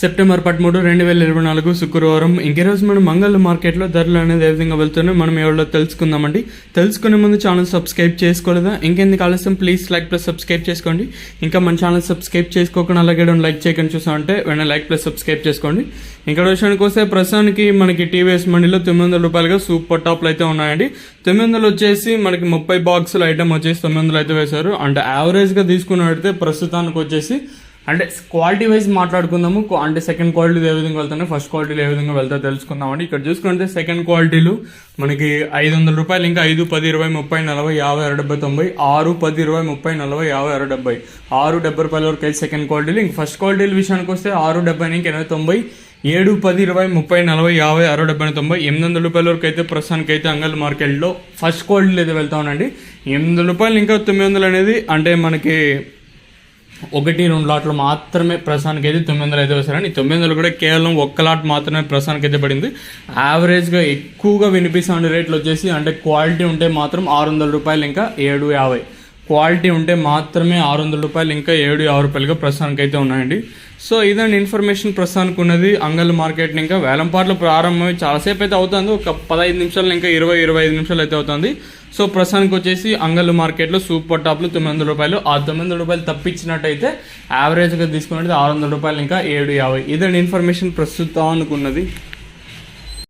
September 13, 2024 శుక్రవారం. ఇంకెరోజు మనం మంగళ మార్కెట్లో ధరలు అనేది ఏ విధంగా వెళ్తున్నాయి మనం ఎవరిలో తెలుసుకుందామండి. తెలుసుకునే ముందు ఛానల్ సబ్స్క్రైబ్ చేసుకోలేదా? ఇంకెందుకు ఆలస్యం, ప్లీజ్ లైక్ ప్లస్ సబ్స్క్రైబ్ చేసుకోండి. ఇంకా మన ఛానల్ సబ్స్క్రైబ్ చేసుకోకుండా అలాగే లైక్ చేయకుండా చూసామంటే వెంటనే లైక్ ప్లస్ సబ్స్క్రైబ్ చేసుకోండి. ఇంకా విషయానికి వస్తే ప్రస్తుతానికి మనకి టీవీఎస్ మండీలో 900 రూపాయలుగా సూపర్ టాప్లు అయితే ఉన్నాయండి. 900 వచ్చేసి మనకి 30 బాక్సుల ఐటమ్ వచ్చేసి 900 అయితే వేశారు. అంటే యావరేజ్గా తీసుకున్నట్టయితే ప్రస్తుతానికి వచ్చేసి అంటే క్వాలిటీ వైజ్ మాట్లాడుకుందాము. అంటే సెకండ్ క్వాలిటీలు ఏ విధంగా వెళ్తున్నాయి, ఫస్ట్ క్వాలిటీలు ఏ విధంగా వెళ్తాయో తెలుసుకుందామండి. ఇక్కడ చూసుకుంటే సెకండ్ క్వాలిటీలు మనకి 500 రూపాయలు, ఇంకా 5, 10, 20, 30, 40, 50, 60, 90, 6, 10, 20, 30, 40, 50, 60, 70, 70 రూపాయల వరకు అయితే సెకండ్ క్వాలిటీలు. ఇంక ఫస్ట్ క్వాలిటీల విషయానికి వస్తే 6, 70, 80, 90, 7, 10, 20, 30, 40, 50, 60, 70, 90, 800 రూపాయల వరకు అయితే ప్రస్తుతానికి అయితే అంగల్ మార్కెట్లో ఫస్ట్ క్వాలిటీలు అయితే వెళ్తా ఉన్నాయండి. 800 రూపాయలు ఇంకా 900 అనేది అంటే మనకి 1-2 లాట్లు మాత్రమే ప్రస్తుతానికి అయితే 900 అయితే వేశారండి. 900 కూడా కేవలం ఒక్క లాట్ మాత్రమే ప్రస్తుతానికి అయితే పడింది. యావరేజ్గా ఎక్కువగా వినిపిస్తున్న రేట్లు వచ్చేసి అంటే క్వాలిటీ ఉంటే మాత్రం 600 రూపాయలు ఇంకా 750, క్వాలిటీ ఉంటే మాత్రమే 600 రూపాయలు ఇంకా 750 రూపాయలుగా ప్రస్తుతానికి అయితే ఉన్నాయండి. సో ఇదండి ఇన్ఫర్మేషన్ ప్రస్తుతానికి ఉన్నది. అంగల్ మార్కెట్ని ఇంకా వేలంపాట్లు ప్రారంభమై చాలాసేపు అయితే అవుతుంది, ఒక 15 నిమిషాలు ఇంకా 20-25 నిమిషాలు అయితే అవుతుంది. సో ప్రస్తుతానికి వచ్చేసి అంగల్ మార్కెట్లో సూపర్ టాప్లు 900 రూపాయలు. ఆ 900 రూపాయలు తప్పించినట్టయితే యావరేజ్గా తీసుకున్నట్టు 600 రూపాయలు ఇంకా 750. ఇదండి ఇన్ఫర్మేషన్ ప్రస్తుతానికి ఉన్నది.